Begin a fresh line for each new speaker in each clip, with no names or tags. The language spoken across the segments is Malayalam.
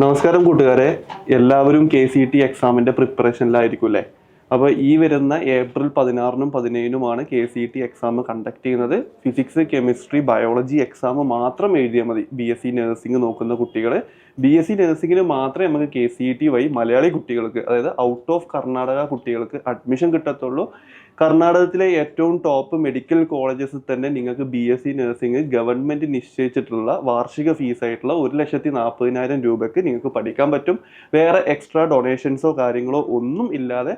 നമസ്കാരം കൂട്ടുകാരെ, എല്ലാവരും KCET എക്സാമിൻ്റെ പ്രിപ്പറേഷനിലായിരിക്കും അല്ലേ? അപ്പോൾ ഈ വരുന്ന ഏപ്രിൽ 16-നും 17-നുമാണ് KCET എക്സാം കണ്ടക്ട് ചെയ്യുന്നത്. ഫിസിക്സ്, കെമിസ്ട്രി, ബയോളജി എക്സാം മാത്രം എഴുതിയാൽ മതി. BSc നഴ്സിംഗ് നോക്കുന്ന കുട്ടികൾ. BSc നഴ്സിംഗിന് മാത്രമേ നമുക്ക് KCET വഴി മലയാളി കുട്ടികൾക്ക്, അതായത് ഔട്ട് ഓഫ് കർണാടക കുട്ടികൾക്ക് അഡ്മിഷൻ കിട്ടത്തുള്ളൂ. കർണാടകത്തിലെ ഏറ്റവും ടോപ്പ് മെഡിക്കൽ കോളേജസിൽ തന്നെ നിങ്ങൾക്ക് BSc നഴ്സിംഗ് ഗവൺമെൻറ് നിശ്ചയിച്ചിട്ടുള്ള വാർഷിക ഫീസായിട്ടുള്ള 1,40,000 രൂപയ്ക്ക് നിങ്ങൾക്ക് പഠിക്കാൻ പറ്റും. വേറെ എക്സ്ട്രാ ഡൊണേഷൻസോ കാര്യങ്ങളോ ഒന്നും ഇല്ലാതെ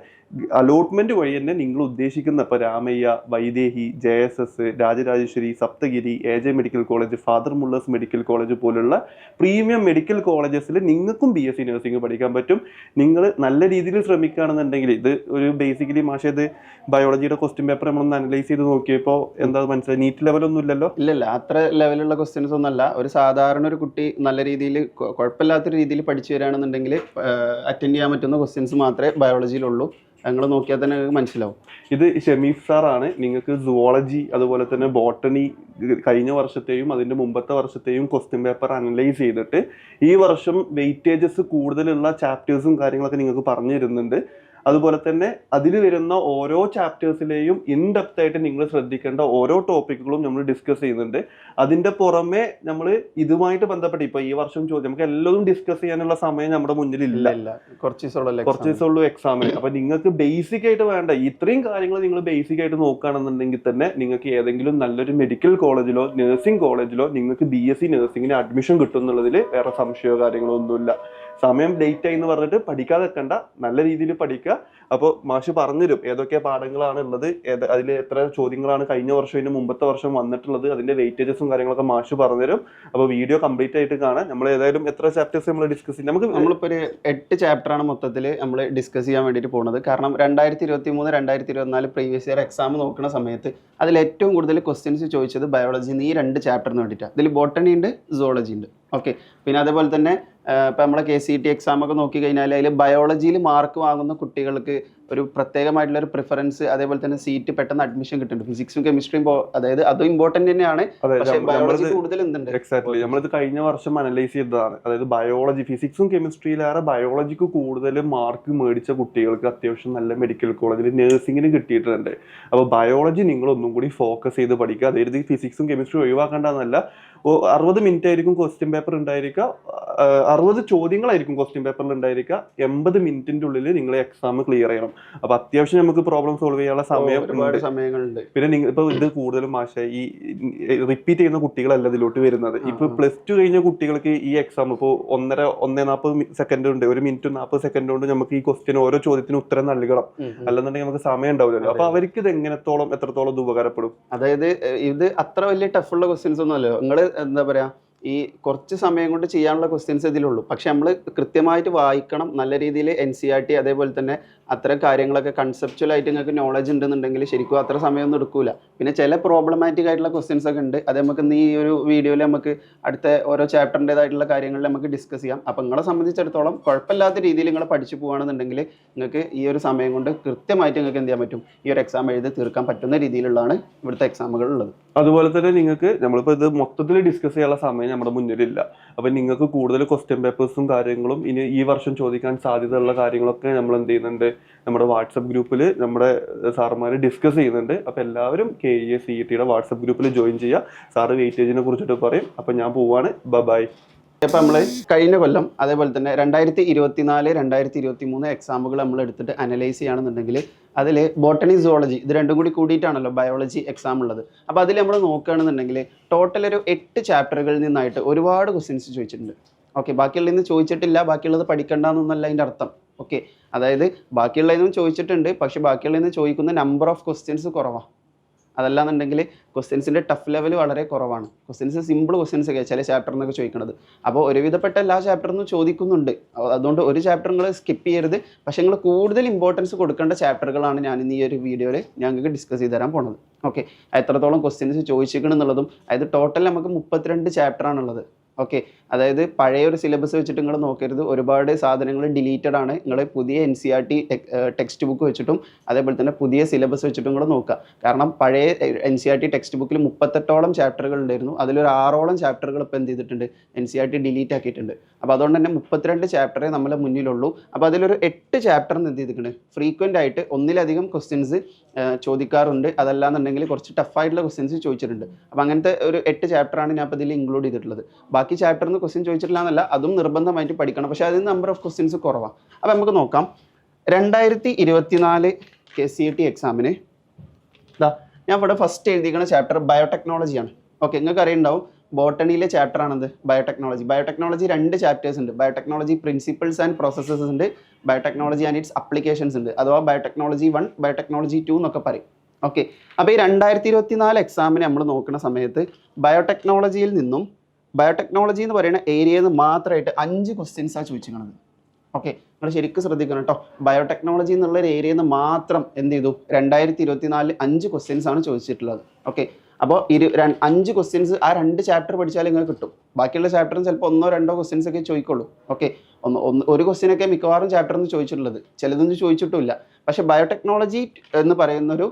അലോട്ട്മെന്റ് വഴി തന്നെ നിങ്ങൾ ഉദ്ദേശിക്കുന്ന ഇപ്പോൾ Ramaiah, Vaidehi, JSS, Rajarajeshwari, Saptagiri, AJ medical college, father Muller's medical college പോലുള്ള പ്രീമിയം മെഡിക്കൽ കോളേജസിൽ നിങ്ങൾക്കും BSc നഴ്സിംഗ് പഠിക്കാൻ പറ്റും. നിങ്ങൾ നല്ല രീതിയിൽ ശ്രമിക്കുകയാണെന്നുണ്ടെങ്കിൽ, ഇത് ഒരു ബേസിക്കലി ഇത് ബയോളജിയുടെ ക്വസ്റ്റ്യൻ പേപ്പർ നമ്മളൊന്ന് അനലൈസ് ചെയ്ത് നോക്കിയപ്പോൾ എന്താ മനസ്സിലായി? നീറ്റ് ലെവലൊന്നും ഇല്ലല്ലോ?
ഇല്ലല്ല, അത്ര ലെവലുള്ള ക്വസ്റ്റ്യൻസ് ഒന്നല്ല. ഒരു സാധാരണ ഒരു കുട്ടി നല്ല രീതിയിൽ കുഴപ്പമില്ലാത്ത രീതിയിൽ പഠിച്ചു വരികയാണെന്നുണ്ടെങ്കിൽ അറ്റൻഡ് ചെയ്യാൻ പറ്റുന്ന ക്വസ്റ്റ്യൻസ് മാത്രമേ ബയോളജിയിലുള്ളൂ. ഞങ്ങൾ നോക്കിയാൽ തന്നെ മനസ്സിലാവും.
ഇത് ഷമീഫ് സാറാണ്. നിങ്ങൾക്ക് സുവോളജി അതുപോലെ തന്നെ ബോട്ടണി കഴിഞ്ഞ വർഷത്തെയും അതിൻ്റെ മുമ്പത്തെ വർഷത്തെയും ക്വസ്റ്റ്യൻ പേപ്പർ അനലൈസ് ചെയ്തിട്ട് ഈ വർഷം വെയിറ്റേജസ് കൂടുതലുള്ള ചാപ്റ്റേഴ്സും കാര്യങ്ങളൊക്കെ നിങ്ങൾക്ക് പറഞ്ഞു തരുന്നുണ്ട്. അതുപോലെ തന്നെ അതിൽ വരുന്ന ഓരോ ചാപ്റ്റേഴ്സിലെയും ഇൻഡെപ്ത് ആയിട്ട് നിങ്ങൾ ശ്രദ്ധിക്കേണ്ട ഓരോ ടോപ്പിക്കുകളും നമ്മൾ ഡിസ്കസ് ചെയ്യുന്നുണ്ട്. അതിൻ്റെ പുറമെ നമ്മൾ ഇതുമായിട്ട് ബന്ധപ്പെട്ട് ഇപ്പോൾ ഈ വർഷം നമുക്ക് എല്ലാം ഡിസ്കസ് ചെയ്യാനുള്ള സമയം നമ്മുടെ മുന്നിൽ ഇല്ല. കുറച്ച് ദിവസമുള്ളൂ എക്സാമിന്. അപ്പം നിങ്ങൾക്ക് ബേസിക് ആയിട്ട് വേണ്ട ഇത്രയും കാര്യങ്ങൾ നിങ്ങൾ ബേസിക് ആയിട്ട് നോക്കുകയാണെന്നുണ്ടെങ്കിൽ തന്നെ നിങ്ങൾക്ക് ഏതെങ്കിലും നല്ലൊരു മെഡിക്കൽ കോളേജിലോ നഴ്സിംഗ് കോളേജിലോ നിങ്ങൾക്ക് BSc നഴ്സിംഗിന് അഡ്മിഷൻ കിട്ടും എന്നുള്ളതിൽ വേറെ സംശയമോ കാര്യങ്ങളോ ഒന്നുമില്ല. സമയം ലേറ്റ് ആയി എന്ന് പറഞ്ഞിട്ട് പഠിക്കാതെ വെക്കണ്ട, നല്ല രീതിയിൽ പഠിക്കുക. അപ്പോൾ മാഷ് പറഞ്ഞുതരും ഏതൊക്കെ പാഠങ്ങളാണ് ഉള്ളത്, അതിൽ എത്ര ചോദ്യങ്ങളാണ് കഴിഞ്ഞ വർഷം ഇതിന് മുമ്പത്തെ വർഷം വന്നിട്ടുള്ളത്, അതിന്റെ വെയിറ്റേജസും കാര്യങ്ങളൊക്കെ മാഷ് പറഞ്ഞുതരും. അപ്പോൾ വീഡിയോ കംപ്ലീറ്റ് ആയിട്ട് കാണാം. നമ്മൾ ഏതായാലും എത്ര ചാപ്റ്റേഴ്സ് നമ്മൾ ഡിസ്കസ് ചെയ്യും?
നമ്മളിപ്പോൾ ഒരു 8 ചാപ്റ്ററാണ് മൊത്തത്തിൽ നമ്മൾ ഡിസ്കസ് ചെയ്യാൻ വേണ്ടിയിട്ട് പോകുന്നത്. കാരണം 2023, 2024 പ്രീവിയസ് ഇയർ എക്സാം നോക്കുന്ന സമയത്ത് അതിൽ ഏറ്റവും കൂടുതൽ ക്വസ്റ്റ്യൻസ് ചോദിച്ചത് ബയോളജി ഈ 2 ചാപ്റ്ററിന് വേണ്ടിയിട്ടാണ്. ഇതിൽ ബോട്ടണി ഉണ്ട്, സുവോളജി ഉണ്ട്. ഓക്കെ, പിന്നെ അതേപോലെ തന്നെ ഇപ്പം നമ്മളെ KCET എക്സാമൊക്കെ നോക്കി കഴിഞ്ഞാൽ അതിൽ ബയോളജിയിൽ മാർക്ക് വാങ്ങുന്ന കുട്ടികൾക്ക് ഒരു പ്രത്യേകമായിട്ടുള്ള ഒരു പ്രിഫറൻസ്, അതേപോലെ തന്നെ സീറ്റ് പെട്ടെന്ന് അഡ്മിഷൻ കിട്ടുന്നുണ്ട്. ഫിസിക്സും കെമിസ്ട്രിയും അതായത് അതും ഇമ്പോർട്ടന്റ് തന്നെയാണ്. ബയോളജി കൂടുതൽ എന്തുണ്ട്?
എക്സാക്ട്ലി, നമ്മളിത് കഴിഞ്ഞ വർഷം അനലൈസ് ചെയ്തതാണ്. അതായത് ബയോളജി, ഫിസിക്സും കെമിസ്ട്രിയിലേറെ ബയോളജിക്ക് കൂടുതൽ മാർക്ക് മേടിച്ച കുട്ടികൾക്ക് അത്യാവശ്യം നല്ല മെഡിക്കൽ കോളേജിൽ നഴ്സിംഗിന് കിട്ടിയിട്ടുണ്ട്. അപ്പോൾ ബയോളജി നിങ്ങൾ ഒന്നും കൂടി ഫോക്കസ് ചെയ്ത് പഠിക്കുക. അതായത് ഫിസിക്സും കെമിസ്ട്രിയും ഒഴിവാക്കേണ്ടതെന്നല്ല. 60 മിനിറ്റ് ആയിരിക്കും ക്വസ്റ്റ്യൻ പേപ്പർ ഉണ്ടായിരിക്കുക, 60 ചോദ്യങ്ങളായിരിക്കും ക്വസ്റ്റ്യൻ പേപ്പറിൽ ഉണ്ടായിരിക്കുക. 80 മിനിറ്റിന്റെ ഉള്ളിൽ നിങ്ങൾ എക്സാം ക്ലിയർ ചെയ്യണം. അപ്പൊ അത്യാവശ്യം നമുക്ക് പ്രോബ്ലം സോൾവ് ചെയ്യാനുള്ള
സമയങ്ങളുണ്ട്.
പിന്നെ നിങ്ങൾ ഇപ്പൊ ഇത് കൂടുതലും ഈ റിപ്പീറ്റ് ചെയ്യുന്ന കുട്ടികളല്ല ഇതിലോട്ട് വരുന്നത്. ഇപ്പൊ +2 കഴിഞ്ഞ കുട്ടികൾക്ക് ഈ എക്സാം ഇപ്പോൾ 1:40 സെക്കൻഡ് ഉണ്ട്, 1 മിനിറ്റ് 40 സെക്കൻഡ് കൊണ്ട് നമുക്ക് ഈ ക്വസ്റ്റ്യൻ ഓരോ ചോദ്യത്തിന് ഉത്തരം നൽകണം. അല്ലെന്നുണ്ടെങ്കിൽ നമുക്ക് സമയം ഉണ്ടാവില്ലല്ലോ. അപ്പൊ അവർക്ക് ഇത് എത്രത്തോളം ഇത് ഉപകാരപ്പെടും?
അതായത് ഇത് അത്ര വലിയ ടഫുള്ള ക്വസ്റ്റ്യൻസ് ഒന്നും അല്ലല്ലോ. നിങ്ങൾ എന്താ പറയാ, ഈ കുറച്ച് സമയം കൊണ്ട് ചെയ്യാനുള്ള ക്വസ്റ്റ്യൻസ് ഇതിലുള്ളൂ. പക്ഷെ നമ്മൾ കൃത്യമായിട്ട് വായിക്കണം, നല്ല രീതിയിൽ NCERT അതേപോലെ തന്നെ അത്തരം കാര്യങ്ങളൊക്കെ കൺസെപ്ച്വലായിട്ട് നിങ്ങൾക്ക് നോളജ് ഉണ്ടെന്നുണ്ടെങ്കിൽ ശരിക്കും അത്ര സമയമൊന്നും എടുക്കൂല. പിന്നെ ചില പ്രോബ്ലമാറ്റിക് ആയിട്ടുള്ള ക്വസ്റ്റ്യൻസ് ഒക്കെ ഉണ്ട്. അത് നമുക്ക് ഈ ഒരു വീഡിയോയിൽ നമുക്ക് അടുത്ത ഓരോ ചാപ്റ്ററിൻ്റെതായിട്ടുള്ള കാര്യങ്ങളിൽ നമുക്ക് ഡിസ്കസ് ചെയ്യാം. അപ്പം നിങ്ങളെ സംബന്ധിച്ചിടത്തോളം കുഴപ്പമില്ലാത്ത രീതിയിൽ നിങ്ങൾ പഠിച്ചു പോകുകയാണെന്നുണ്ടെങ്കിൽ നിങ്ങൾക്ക് ഈ ഒരു സമയം കൊണ്ട് കൃത്യമായിട്ട് നിങ്ങൾക്ക് എന്ത് ചെയ്യാൻ പറ്റും, ഈ ഒരു എക്സാം എഴുതി തീർക്കാൻ പറ്റുന്ന രീതിയിലുള്ളതാണ് ഇവിടുത്തെ എക്സാമുകൾ ഉള്ളത്.
അതുപോലെ തന്നെ നിങ്ങൾക്ക് നമ്മളിപ്പോൾ ഇത് മൊത്തത്തിൽ ഡിസ്കസ് ചെയ്യാനുള്ള സമയം നമ്മുടെ മുന്നിലില്ല. അപ്പം നിങ്ങൾക്ക് കൂടുതൽ ക്വസ്റ്റ്യൻ പേപ്പേഴ്സും കാര്യങ്ങളും ഇനി ഈ വർഷം ചോദിക്കാൻ സാധ്യതയുള്ള കാര്യങ്ങളൊക്കെ നമ്മൾ എന്ത് ചെയ്യുന്നുണ്ട്, നമ്മുടെ വാട്സപ്പ് ഗ്രൂപ്പിൽ നമ്മുടെ സാറുമാർ ഡിസ്കസ് ചെയ്യുന്നുണ്ട്. അപ്പോൾ എല്ലാവരും KCETയുടെ വാട്സപ്പ് ഗ്രൂപ്പിൽ ജോയിൻ ചെയ്യുക. സാറ് വെയിറ്റേജിനെ കുറിച്ചിട്ട് പറയും. അപ്പം ഞാൻ പോവാണ്. ബൈ.
ഇപ്പം നമ്മൾ കഴിഞ്ഞ കൊല്ലം അതേപോലെ തന്നെ 2024, 2023 എക്സാമുകൾ നമ്മൾ എടുത്തിട്ട് അനലൈസ് ചെയ്യുകയാണെന്നുണ്ടെങ്കിൽ അതിൽ ബോട്ടണി, സുവോളജി ഇത് രണ്ടും കൂടിയിട്ടാണല്ലോ ബയോളജി എക്സാം ഉള്ളത്. അപ്പോൾ അതിൽ നമ്മൾ നോക്കുകയാണെന്നുണ്ടെങ്കിൽ ടോട്ടൽ ഒരു 8 ചാപ്റ്ററുകളിൽ നിന്നായിട്ട് ഒരുപാട് ക്വസ്റ്റ്യൻസ് ചോദിച്ചിട്ടുണ്ട്. ഓക്കെ, ബാക്കിയുള്ളതിൽ നിന്ന് ചോദിച്ചിട്ടില്ല, ബാക്കിയുള്ളത് പഠിക്കണ്ടെന്നൊന്നല്ല അതിൻ്റെ അർത്ഥം. ഓക്കെ, അതായത് ബാക്കിയുള്ളതിൽ നിന്ന് ചോദിച്ചിട്ടുണ്ട്, പക്ഷെ ബാക്കിയുള്ളതിൽ നിന്ന് ചോദിക്കുന്ന നമ്പർ ഓഫ് ക്വസ്റ്റ്യൻസ് കുറവാണ്. അതല്ലാന്നുണ്ടെങ്കിൽ ക്വസ്റ്റ്യൻസിൻ്റെ ടഫ് ലെവൽ വളരെ കുറവാണ്. ക്വസ്റ്റ്യൻസ് സിമ്പിൾ ക്വസ്റ്റ്യൻസ് ഒക്കെ ചില ചാപ്റ്ററിൽ നിന്നൊക്കെ ചോദിക്കുന്നത്. അപ്പോൾ ഒരുവിധപ്പെട്ട എല്ലാ ചാപ്റ്ററിൽ നിന്നും ചോദിക്കുന്നുണ്ട്. അതുകൊണ്ട് ഒരു ചാപ്റ്റർ നിങ്ങൾ സ്കിപ്പ് ചെയ്യരുത്. പക്ഷേ നിങ്ങൾ കൂടുതൽ ഇമ്പോർട്ടൻസ് കൊടുക്കേണ്ട ചാപ്റ്ററുകളാണ് ഞാൻ ഇന്ന് ഈ ഒരു വീഡിയോയിൽ ഞങ്ങൾക്ക് ഡിസ്കസ് ചെയ്ത് തരാൻ പോണത്. ഓക്കെ, എത്രത്തോളം ക്വസ്റ്റ്യൻസ് ചോദിച്ചിരിക്കണം എന്നുള്ളതും, അതായത് ടോട്ടൽ നമുക്ക് 32 ചാപ്റ്ററാണുള്ളത്. ഓക്കെ, അതായത് പഴയ ഒരു സിലബസ് വെച്ചിട്ട് നിങ്ങൾ നോക്കരുത്, ഒരുപാട് സാധനങ്ങൾ ഡിലീറ്റഡ് ആണ്. നിങ്ങൾ പുതിയ NCERT ടെക്സ്റ്റ് ബുക്ക് വെച്ചിട്ടും അതേപോലെ തന്നെ പുതിയ സിലബസ് വെച്ചിട്ടും നിങ്ങൾ നോക്കുക. കാരണം പഴയ NCERT ടെക്സ്റ്റ് ബുക്കിൽ 38ഓളം ചാപ്റ്ററുകൾ ഉണ്ടായിരുന്നു, അതിലൊരു 6ഓളം ചാപ്റ്ററുകൾ ഇപ്പോൾ എന്ത് ചെയ്തിട്ടുണ്ട്, NCERT ഡിലീറ്റ് ആക്കിയിട്ടുണ്ട്. അപ്പോൾ അതുകൊണ്ട് തന്നെ 32 ചാപ്റ്ററേ നമ്മളെ മുന്നിലുള്ളൂ. അപ്പോൾ അതിലൊരു 8 ചാപ്റ്ററിന് എന്ത് ചെയ്തിട്ടുണ്ട്, ഫ്രീക്വൻ്റ് ആയിട്ട് ഒന്നിലധികം ക്വസ്റ്റ്യൻസ് ചോദിക്കാറുണ്ട്, അതല്ലാന്നുണ്ടെങ്കിൽ കുറച്ച് ടഫായിട്ടുള്ള ക്വസ്റ്റ്യൻസ് ചോദിച്ചിട്ടുണ്ട്. അപ്പോൾ അങ്ങനത്തെ ഒരു 8 ചാപ്റ്ററാണ് ഞാൻ ഇപ്പോൾ ഇതിൽ ഇൻക്ലൂഡ് ചെയ്തിട്ടുള്ളത്. ബാക്കി ചാപ്റ്ററിന് ക്വസ്റ്റ്യൻ ചോദിച്ചിട്ടില്ല എന്നല്ല, അതും നിർബന്ധമായിട്ട് പഠിക്കണം, പക്ഷേ അതിന് നമ്പർ ഓഫ് ക്വസ്റ്റ്യൻസ് കുറവാണ്. അപ്പോൾ നമുക്ക് നോക്കാം. 2024 KCET എക്സാമിന് ഞാൻ ഇവിടെ ഫസ്റ്റ് എഴുതിയിരിക്കുന്ന ചാപ്റ്റർ ബയോടെക്നോളജിയാണ്. ഓക്കെ, നിങ്ങൾക്ക് അറിയുണ്ടാവും ബോട്ടണിയിലെ ചാപ്റ്റർ ആണത് ബയോടെക്നോളജി. ബയോടെക്നോളജി 2 ചാപ്റ്റേഴ്സ് ഉണ്ട്. ബയോടെക്നോളജി പ്രിൻസിപ്പിൾസ് ആൻഡ് പ്രോസസ്സസ് ഉണ്ട്, ബയോടെക്നോളജി ആൻഡ് ഇറ്റ്സ് അപ്ലിക്കേഷൻസ് ഉണ്ട്, അഥവാ ബയോടെക്നോളജി 1 ബയോടെക്നോളജി 2 എന്നൊക്കെ പറയും. ഓക്കെ, അപ്പോൾ ഈ 2024 എക്സാമിന് നമ്മൾ നോക്കുന്ന സമയത്ത് ബയോടെക്നോളജിയിൽ നിന്നും ബയോടെക്നോളജി എന്ന് പറയുന്ന ഏരിയയിൽ നിന്ന് മാത്രമായിട്ട് 5 ക്വസ്റ്റ്യൻസാണ് ചോദിച്ചിരിക്കുന്നത്. ഓക്കെ, നിങ്ങൾ ശരിക്കും ശ്രദ്ധിക്കണം കേട്ടോ. ബയോടെക്നോളജി എന്നുള്ള ഒരു ഏരിയയിൽ നിന്ന് മാത്രം എന്ത് ചെയ്തു, 2024 5 ക്വസ്റ്റ്യൻസ് ആണ് ചോദിച്ചിട്ടുള്ളത്. ഓക്കെ, അപ്പോൾ 5 ക്വസ്റ്റ്യൻസ് ആ 2 ചാപ്റ്റർ പഠിച്ചാൽ നിങ്ങൾക്ക് കിട്ടും. ബാക്കിയുള്ള ചാപ്റ്ററിന് ചിലപ്പോൾ 1-2 ക്വസ്റ്റ്യൻസ് ഒക്കെ ചോദിക്കുള്ളൂ. ഓക്കെ, ഒരു ക്വസ്റ്റ്യനൊക്കെ മിക്കവാറും ചാപ്റ്ററിൽ നിന്ന് ചോദിച്ചിട്ടുള്ളത്, ചിലതൊന്നും ചോദിച്ചിട്ടില്ല. പക്ഷേ ബയോടെക്നോളജി എന്ന് പറയുന്നൊരു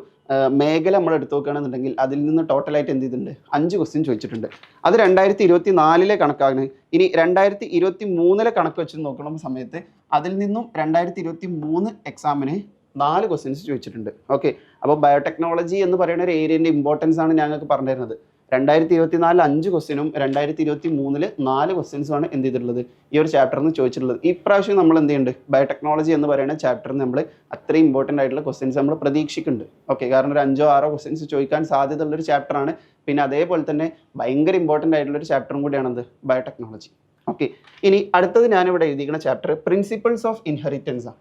മേഖല നമ്മൾ എടുത്തു നോക്കുകയാണെന്നുണ്ടെങ്കിൽ അതിൽ നിന്ന് ടോട്ടലായിട്ട് എന്ത് ചെയ്തിട്ടുണ്ട്, 5 ക്വസ്റ്റ്യൻ ചോദിച്ചിട്ടുണ്ട്. അത് 2024 കണക്കാണ്. ഇനി 2023 കണക്ക് വെച്ച് നോക്കുന്ന സമയത്ത് അതിൽ നിന്നും 2023 എക്സാമിന് 4 ക്വസ്റ്റ്യൻസ് ചോദിച്ചിട്ടുണ്ട്. ഓക്കെ, അപ്പോൾ ബയോടെക്നോളജി എന്ന് പറയുന്ന ഒരു ഏരിയൻ്റെ ഇമ്പോർട്ടൻസ് ആണ് ഞങ്ങൾക്ക് പറഞ്ഞു തരുന്നത്. 2024 5 ക്വസ്റ്റ്യനും 2023 4 ക്വസ്റ്റ്യൻസുമാണ് എന്ത് ചെയ്തിട്ടുള്ളത്, ഈ ഒരു ചാപ്റ്ററിൽ നിന്ന് ചോദിച്ചിട്ടുള്ളത്. ഈ പ്രാവശ്യം നമ്മൾ എന്ത് ചെയ്യുന്നുണ്ട്, ബയോടെക്നോളജി എന്ന് പറയുന്ന ചാപ്റ്ററിൽ നമ്മൾ അത്രയും ഇമ്പോർട്ടൻ്റ് ആയിട്ടുള്ള ക്വസ്റ്റ്യൻസ് നമ്മൾ പ്രതീക്ഷിക്കുന്നുണ്ട്. ഓക്കെ, കാരണം ഒരു 5-6 ക്വസ്റ്റ്യൻസ് ചോദിക്കാൻ സാധ്യതയുള്ളൊരു ചാപ്റ്ററാണ്. പിന്നെ അതേപോലെ തന്നെ ഭയങ്കര ഇമ്പോർട്ടൻ്റ് ആയിട്ടുള്ളൊരു ചാപ്റ്ററും കൂടിയാണത് ബയോടെക്നോളജി. ഓക്കെ, ഇനി അടുത്തത് ഞാനിവിടെ എഴുതിയിരിക്കുന്ന ചാപ്റ്റർ പ്രിൻസിപ്പിൾസ് ഓഫ് ഇൻഹെറിറ്റൻസ് ആണ്.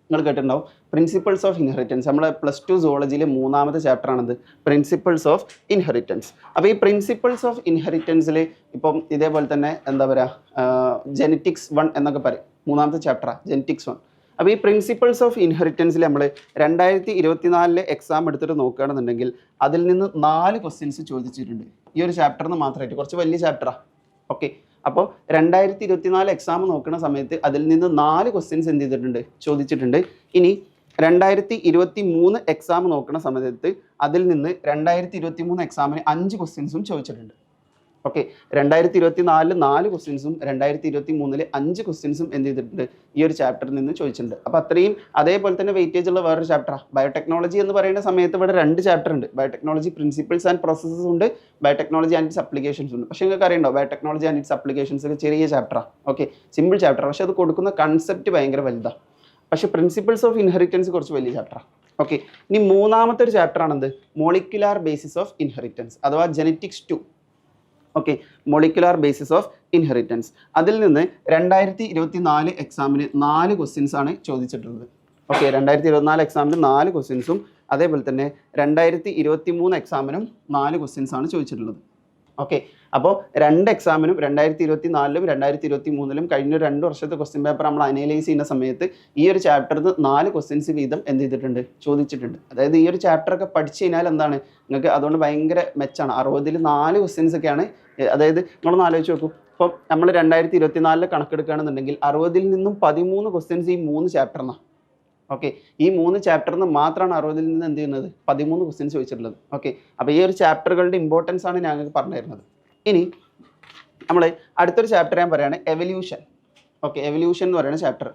നിങ്ങൾ കേട്ടിട്ടുണ്ടാവും പ്രിൻസിപ്പിൾസ് ഓഫ് ഇൻഹെറിറ്റൻസ്. നമ്മളെ +2 സുവോളജിയിലെ 3ാമത്തെ ചാപ്റ്റർ ആണത് പ്രിൻസിപ്പിൾസ് ഓഫ് ഇൻഹെറിറ്റൻസ്. അപ്പോൾ ഈ പ്രിൻസിപ്പിൾസ് ഓഫ് ഇൻഹെറിറ്റൻസിൽ ഇപ്പം ഇതേപോലെ തന്നെ എന്താ പറയുക, ജെനറ്റിക്സ് 1 എന്നൊക്കെ പറയും, 3ാമത്തെ ചാപ്റ്ററാണ് ജെനറ്റിക്സ് 1. അപ്പോൾ ഈ പ്രിൻസിപ്പിൾസ് ഓഫ് ഇൻഹെറിറ്റൻസിൽ നമ്മൾ 2024 എക്സാം എടുത്തിട്ട് നോക്കുകയാണെന്നുണ്ടെങ്കിൽ അതിൽ നിന്ന് 4 ക്വസ്റ്റ്യൻസ് ചോദിച്ചിട്ടുണ്ട്. ഈ ഒരു ചാപ്റ്ററിന് മാത്രമായിട്ട്, കുറച്ച് വലിയ ചാപ്റ്ററാണ്. ഓക്കെ, അപ്പോൾ 2024 എക്സാം നോക്കുന്ന സമയത്ത് അതിൽ നിന്ന് 4 ക്വസ്റ്റ്യൻസ് എന്ത് ചെയ്തിട്ടുണ്ട്, ചോദിച്ചിട്ടുണ്ട്. ഇനി 2023 എക്സാം നോക്കുന്ന സമയത്ത് അതിൽ നിന്ന് 2023 എക്സാമിന് 5 ക്വസ്റ്റ്യൻസും ചോദിച്ചിട്ടുണ്ട്. ഓക്കെ, 2024 4 ക്വസ്റ്റ്യൻസും 2023 5 ക്വസ്റ്റ്യൻസും എന്ത് ചെയ്തിട്ടുണ്ട്, ഈ ഒരു ചാപ്റ്ററിൽ നിന്ന് ചോദിച്ചിട്ടുണ്ട്. അപ്പോൾ അത്രയും അതേപോലെ തന്നെ വെയിറ്റേജ് ഉള്ള വേറൊരു ചാപ്റ്ററാണ് ബയോടെക്നോളജി എന്ന് പറയുന്ന സമയത്ത്. ഇവിടെ 2 ചാപ്റ്റർ ഉണ്ട്, ബയോടെക്നോളജി പ്രിൻസിപ്പിൾസ് ആൻഡ് പ്രോസസ്സസ് ഉണ്ട്, ബയോടെക്നോളജി ആൻഡ് ഇറ്റ്സ് അപ്ലിക്കേഷൻസ് ഉണ്ട്. പക്ഷേ നിങ്ങൾക്ക് അറിയണ്ടോ ബയോടെക്നോളജി ആൻഡ് ഇറ്റ്സ് അപ്ലിക്കേഷൻസ് ഒക്കെ ചെറിയ ചാപ്റ്ററാണ്. ഓക്കെ, സിമ്പിൾ ചാപ്റ്റർ, പക്ഷേ അത് കൊടുക്കുന്ന കൺസെപ്റ്റ് ഭയങ്കര വലുതാണ്. പക്ഷേ പ്രിൻസിപ്പിൾസ് ഓഫ് ഇൻഹെറിറ്റൻസ് കുറച്ച് വലിയ ചാപ്റ്ററാണ്. ഓക്കെ, ഇനി 3ാമത്തെ ഒരു ചാപ്റ്റർ ആണെന്ത്, മോളിക്കുലാർ ബേസിസ് ഓഫ് ഇൻഹെറിറ്റൻസ് അഥവാ genetics 2. Okay, molecular basis of inheritance. അതിൽ നിന്ന് 2024 എക്സാമിന് 4 ക്വസ്റ്റ്യൻസ് ആണ് ചോദിച്ചിട്ടുള്ളത്. ഓക്കെ, 2024 എക്സാമിന് 4 ക്വസ്റ്റ്യൻസും അതേപോലെ തന്നെ 2023 എക്സാമിനും 4 ക്വസ്റ്റ്യൻസ് ആണ് ചോദിച്ചിട്ടുള്ളത്. ഓക്കെ, അപ്പോൾ 2 എക്സാമിനും 2024 2023 കഴിഞ്ഞ 2 വർഷത്തെ ക്വസ്റ്റ്യൻ പേപ്പർ നമ്മൾ അനലൈസ് ചെയ്യുന്ന സമയത്ത് ഈ ഒരു ചാപ്റ്ററിൽ 4 ക്വസ്റ്റ്യൻസ് വീതം എന്ത് ചെയ്തിട്ടുണ്ട്, ചോദിച്ചിട്ടുണ്ട്. അതായത് ഈ ഒരു ചാപ്റ്ററൊക്കെ പഠിച്ചു കഴിഞ്ഞാൽ എന്താണ് നിങ്ങൾക്ക് അതുകൊണ്ട് ഭയങ്കര മെച്ചാണ്. 60ൽ 4 ക്വസ്റ്റ്യൻസ് ഒക്കെയാണ്. അതായത് നിങ്ങളൊന്ന് ആലോചിച്ച് നോക്കൂ, ഇപ്പം നമ്മൾ 2024 കണക്കെടുക്കുകയാണെന്നുണ്ടെങ്കിൽ 60ൽ നിന്നും 13 ക്വസ്റ്റ്യൻസ് ഈ 3 ചാപ്റ്ററിനാണ്. ഓക്കെ, ഈ 3 ചാപ്റ്ററിൽ നിന്ന് മാത്രമാണ് 60ൽ നിന്ന് എന്ത് ചെയ്യുന്നത്, 13 ക്വസ്റ്റ്യൻസ് ചോദിച്ചിട്ടുള്ളത്. ഓക്കെ, അപ്പോൾ ഈ ഒരു ചാപ്റ്ററുകളുടെ ഇമ്പോർട്ടൻസ് ആണ് ഞങ്ങൾക്ക് പറഞ്ഞു തരുന്നത്. ഇനി നമ്മൾ അടുത്തൊരു ചാപ്റ്റർ ഞാൻ പറയുകയാണ് എവല്യൂഷൻ. ഓക്കെ, എവല്യൂഷൻ എന്ന് പറയുന്ന ചാപ്റ്റർ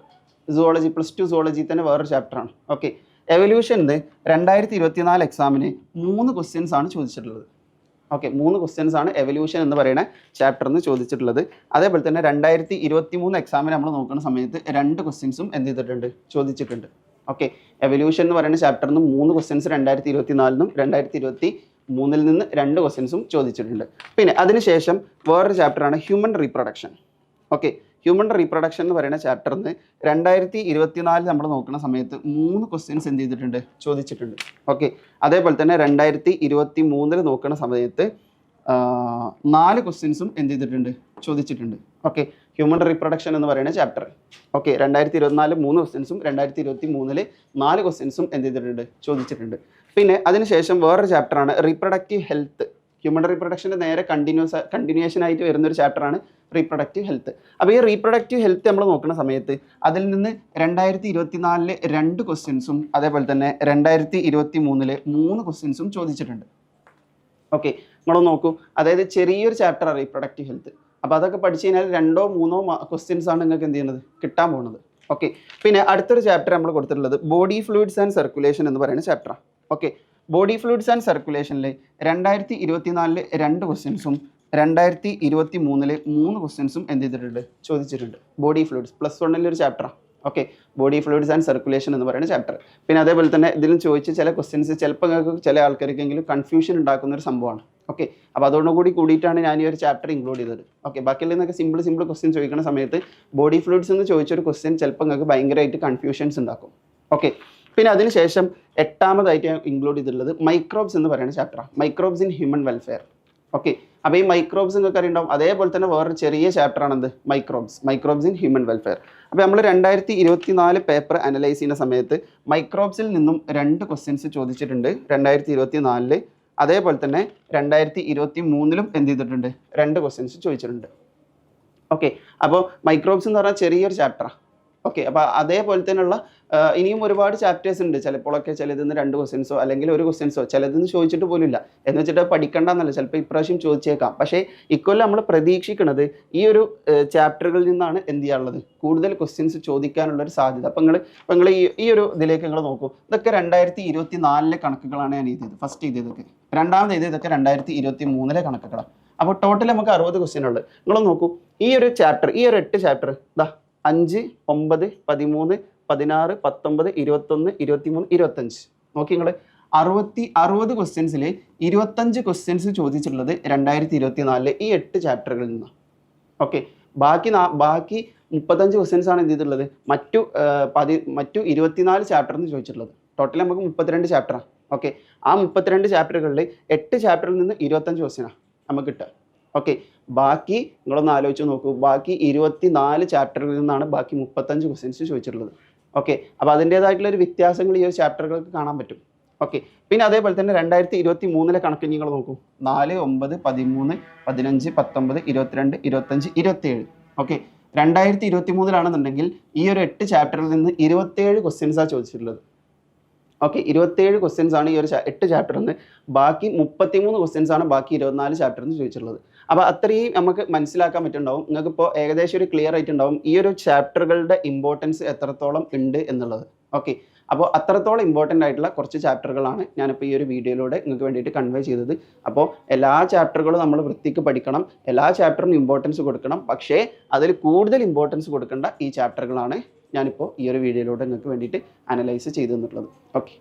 സുവോളജി +2 സുവോളജി തന്നെ വേറൊരു ചാപ്റ്ററാണ്. ഓക്കെ, എവല്യൂഷനിൽ 2024 എക്സാമിന് 3 ക്വസ്റ്റ്യൻസ് ആണ് ചോദിച്ചിട്ടുള്ളത്. ഓക്കെ, 3 ക്വസ്റ്റ്യൻസ് ആണ് എവല്യൂഷൻ എന്ന് പറയുന്ന ചാപ്റ്ററിൽ നിന്ന് ചോദിച്ചിട്ടുള്ളത്. അതേപോലെ തന്നെ 2023 എക്സാമിന് നമ്മൾ നോക്കുന്ന സമയത്ത് 2 ക്വസ്റ്റ്യൻസും എന്ത് ചെയ്തിട്ടുണ്ട്, ചോദിച്ചിട്ടുണ്ട്. ഓക്കെ, എവല്യൂഷൻ എന്ന് പറയുന്ന ചാപ്റ്ററിൽ നിന്ന് 3 ക്വസ്റ്റ്യൻസ് 2024 2023 നിന്ന് 2 ക്വസ്റ്റ്യൻസും ചോദിച്ചിട്ടുണ്ട്. പിന്നെ അതിനുശേഷം വേറൊരു ചാപ്റ്ററാണ് human reproduction. Okay, human reproduction എന്ന് പറയുന്ന ചാപ്റ്ററിൽ നിന്ന് 2024 നമ്മൾ നോക്കുന്ന സമയത്ത് 3 ക്വസ്റ്റ്യൻസ് എന്ത് ചെയ്തിട്ടുണ്ട്, ചോദിച്ചിട്ടുണ്ട്. ഓക്കെ, അതേപോലെ തന്നെ 2023 നോക്കുന്ന സമയത്ത് 4 ക്വസ്റ്റ്യൻസും എന്ത് ചെയ്തിട്ടുണ്ട്, ചോദിച്ചിട്ടുണ്ട്. ഓക്കെ, ഹ്യൂമൻ റീപ്രൊഡക്ഷൻ എന്ന് പറയുന്ന ചാപ്റ്റർ. ഓക്കെ, 2024 3 ക്വസ്റ്റ്യൻസും 2023 4 ക്വസ്റ്റ്യൻസും എന്ത് ചെയ്തിട്ടുണ്ട്, ചോദിച്ചിട്ടുണ്ട്. പിന്നെ അതിനുശേഷം വേറൊരു ചാപ്റ്ററാണ് റീപ്രൊഡക്റ്റീവ് ഹെൽത്ത്. ഹ്യൂമൻ റീപ്രൊഡക്ഷൻ്റെ നേരെ കണ്ടിന്യൂഷൻ ആയിട്ട് വരുന്ന ഒരു ചാപ്റ്ററാണ് റീപ്രൊഡക്റ്റീവ് ഹെൽത്ത്. അപ്പോൾ ഈ റീപ്രൊഡക്റ്റീവ് ഹെൽത്ത് നമ്മൾ നോക്കുന്ന സമയത്ത് അതിൽ നിന്ന് 2024 2 ക്വസ്റ്റ്യൻസും അതേപോലെ തന്നെ 2023 3 ക്വസ്റ്റ്യൻസും ചോദിച്ചിട്ടുണ്ട്. ഓക്കെ, നിങ്ങൾ നോക്കൂ, അതായത് ചെറിയൊരു ചാപ്റ്റർ റീപ്രൊഡക്റ്റീവ് ഹെൽത്ത്. അപ്പോൾ അതൊക്കെ പഠിച്ചു കഴിഞ്ഞാൽ 2 or 3 ക്വസ്റ്റ്യൻസ് ആണ് നിങ്ങൾക്ക് എന്ത് ചെയ്യുന്നത് കിട്ടാൻ പോകുന്നത്. ഓക്കെ, പിന്നെ അടുത്തൊരു ചാപ്റ്റർ നമ്മൾ കൊടുത്തിട്ടുള്ളത് ബോഡി ഫ്ലൂയിഡ്സ് ആൻഡ് സർക്കുലേഷൻ എന്ന് പറയുന്ന ചാപ്റ്ററാണ്. ഓക്കെ, ബോഡി ഫ്ലൂയിഡ്സ് ആൻഡ് സർക്കുലേഷനിൽ 2024 2 ക്വസ്റ്റ്യൻസും 2023 3 ക്വസ്റ്റ്യൻസും എന്ത് ചെയ്തിട്ടുണ്ട് ചോദിച്ചിട്ടുണ്ട്. ബോഡി ഫ്ലൂയിഡ്സ് +1 ഒരു ചാപ്റ്ററാണ്. Okay, body fluids and circulation എന്ന് പറയുന്ന ചാപ്റ്റർ. പിന്നെ അതേപോലെ തന്നെ ഇതിലും ചോദിച്ച ചില ക്വസ്റ്റ്യൻസ് ചിലപ്പോൾ നിങ്ങൾക്ക് ചില ആൾക്കാർക്കെങ്കിലും കൺഫ്യൂഷൻ ഉണ്ടാക്കുന്ന ഒരു സംഭവമാണ്. ഓക്കെ, അപ്പോൾ അതോടുകൂടി കൂടിയിട്ടാണ് ഞാൻ ഈ ഒരു ചാപ്റ്റർ ഇൻക്ലൂഡ് ചെയ്തത്. ഓക്കെ, ബാക്കിയുള്ള നിന്നൊക്കെ സിമ്പിൾ ക്വസ്റ്റ്യൻ ചോദിക്കുന്ന സമയത്ത് ബോഡി ഫ്ലൂയിഡ്സ് എന്ന് ചോദിച്ചൊരു ക്വസ്റ്റ്യൻ ചിലപ്പോൾ നിങ്ങൾക്ക് ഭയങ്കരമായിട്ട് കൺഫ്യൂഷൻസ് ഉണ്ടാക്കും. ഓക്കെ, പിന്നെ അതിനുശേഷം 8ാമതായിട്ട് ഞാൻ ഇൻക്ലൂഡ് ചെയ്തിട്ടുള്ളത് മൈക്രോബ്സ് എന്ന് പറയുന്ന ചാപ്റ്ററാണ്. Microbes in human welfare. Okay, അപ്പോൾ ഈ മൈക്രോബ്സ് നിങ്ങൾക്ക് അറിയുണ്ടാവും. അതേപോലെ തന്നെ വേറൊരു ചെറിയ ചാപ്റ്ററാണ് എന്ത് മൈക്രോബ്സ് ഇൻ ഹ്യൂമൻ വെൽഫെയർ. അപ്പോൾ നമ്മൾ 2024 പേപ്പർ അനലൈസ് ചെയ്യുന്ന സമയത്ത് മൈക്രോബ്സിൽ നിന്നും 2 ക്വസ്റ്റ്യൻസ് ചോദിച്ചിട്ടുണ്ട് 2024. അതേപോലെ തന്നെ 2023 എന്ത് ചെയ്തിട്ടുണ്ട് 2 ക്വസ്റ്റ്യൻസ് ചോദിച്ചിട്ടുണ്ട്. ഓക്കെ, അപ്പോൾ മൈക്രോബ്സ് എന്ന് പറഞ്ഞാൽ ചെറിയൊരു ചാപ്റ്ററാണ്. ഓക്കെ, അപ്പോൾ അതേപോലെ തന്നെയുള്ള ഇനിയും ഒരുപാട് ചാപ്റ്റേഴ്സ് ഉണ്ട്. ചിലപ്പോഴൊക്കെ ചിലതിന്ന് 2 ക്വസ്റ്റ്യൻസോ അല്ലെങ്കിൽ 1 ക്വസ്റ്റ്യൻസോ ചിലതിന്ന് ചോദിച്ചിട്ട് പോലും ഇല്ല എന്ന് വെച്ചിട്ട് പഠിക്കേണ്ടെന്നല്ല, ചിലപ്പോൾ ഇപ്രാവശ്യം ചോദിച്ചേക്കാം. പക്ഷേ ഇക്കൊല്ലം നമ്മൾ പ്രതീക്ഷിക്കുന്നത് ഈ ഒരു ചാപ്റ്ററുകളിൽ നിന്നാണ് എന്ത് ചെയ്യാനുള്ളത് കൂടുതൽ ക്വസ്റ്റ്യൻസ് ചോദിക്കാനുള്ളൊരു സാധ്യത. അപ്പോൾ നിങ്ങൾ ഈ ഒരു ഇതിലേക്ക് നിങ്ങൾ നോക്കൂ. ഇതൊക്കെ 2024 കണക്കുകളാണ് ഞാൻ എഴുതിയത്. ഫസ്റ്റ് എഴുതിയതൊക്കെ, രണ്ടാമത് എഴുതിയതൊക്കെ 2023 കണക്കുകളാണ്. അപ്പോൾ ടോട്ടൽ നമുക്ക് 60 ക്വസ്റ്റ്യൻ ഉള്ളത്. നിങ്ങൾ നോക്കൂ, ഈ ഒരു 8 ചാപ്റ്റർ ഇതാ 5, 9, 13, 16, 19, 21, 23, 25 നോക്കി നിങ്ങൾ 60 ക്വസ്റ്റ്യൻസിൽ 25 ക്വസ്റ്റ്യൻസ് ചോദിച്ചിട്ടുള്ളത് 2024 ഈ 8 ചാപ്റ്ററുകളിൽ നിന്നാണ്. ഓക്കെ, ബാക്കി 35 ക്വസ്റ്റ്യൻസ് ആണ് എന്ത് ചെയ്തിട്ടുള്ളത് മറ്റു 24 ചാപ്റ്ററിൽ നിന്ന് ചോദിച്ചിട്ടുള്ളത്. ടോട്ടൽ നമുക്ക് 32 ചാപ്റ്ററാണ്. ഓക്കെ, ആ 32 ചാപ്റ്ററുകളിൽ 8 ചാപ്റ്ററിൽ നിന്ന് 25 ക്വസ്റ്റ്യനാണ് നമുക്ക് കിട്ടുക. ഓക്കെ, ബാക്കി നിങ്ങളൊന്ന് ആലോചിച്ച് നോക്കൂ, ബാക്കി 24 ചാപ്റ്ററിൽ നിന്നാണ് ബാക്കി 35 ക്വസ്റ്റ്യൻസ് ചോദിച്ചിട്ടുള്ളത്. ഓക്കെ, അപ്പോൾ അതിൻ്റേതായിട്ടുള്ള ഒരു വ്യത്യാസങ്ങൾ ഈ ഒരു ചാപ്റ്ററുകൾക്ക് കാണാൻ പറ്റും. ഓക്കെ, പിന്നെ അതേപോലെ തന്നെ 2023 കണക്ക് നിങ്ങൾ നോക്കൂ, 4, 9, 13, 15, 19, 22, 25, 27. ഓക്കെ, 2023 ഈ ഒരു 8 ചാപ്റ്ററിൽ നിന്ന് 27 ക്വസ്റ്റ്യൻസാണ് ചോദിച്ചിട്ടുള്ളത്. ഓക്കെ, 27 ക്വസ്റ്റ്യൻസ് ആണ് ഈ ഒരു 8 ചാപ്റ്ററിൽ നിന്ന്. ബാക്കി 33 ക്വസ്റ്റ്യൻസ് ആണ് ബാക്കി 24 ചാപ്റ്ററിൽ നിന്ന് ചോദിച്ചിട്ടുള്ളത്. അപ്പോൾ അത്രയും നമുക്ക് മനസ്സിലാക്കാൻ പറ്റുന്നുണ്ടാവും, നിങ്ങൾക്ക് ഇപ്പോൾ ഏകദേശം ഒരു ക്ലിയർ ആയിട്ടുണ്ടാവും ഈ ഒരു ചാപ്റ്ററുകളുടെ ഇമ്പോർട്ടൻസ് എത്രത്തോളം ഉണ്ട് എന്നുള്ളത്. ഓക്കെ, അപ്പോൾ അത്രത്തോളം ഇമ്പോർട്ടൻ്റ് ആയിട്ടുള്ള കുറച്ച് ചാപ്റ്ററുകളാണ് ഞാനിപ്പോൾ ഈ ഒരു വീഡിയോയിലൂടെ നിങ്ങൾക്ക് വേണ്ടിയിട്ട് കൺവേ ചെയ്തത്. അപ്പോൾ എല്ലാ ചാപ്റ്ററുകളും നമ്മൾ വൃത്തിക്ക് പഠിക്കണം, എല്ലാ ചാപ്റ്ററിനും ഇമ്പോർട്ടൻസ് കൊടുക്കണം. പക്ഷേ അതിൽ കൂടുതൽ ഇമ്പോർട്ടൻസ് കൊടുക്കേണ്ട ഈ ചാപ്റ്ററുകളാണ് ഞാനിപ്പോൾ ഈ ഒരു വീഡിയോയിലൂടെ നിങ്ങൾക്ക് വേണ്ടിയിട്ട് അനലൈസ് ചെയ്തു തന്നിട്ടുള്ളത്. ഓക്കെ.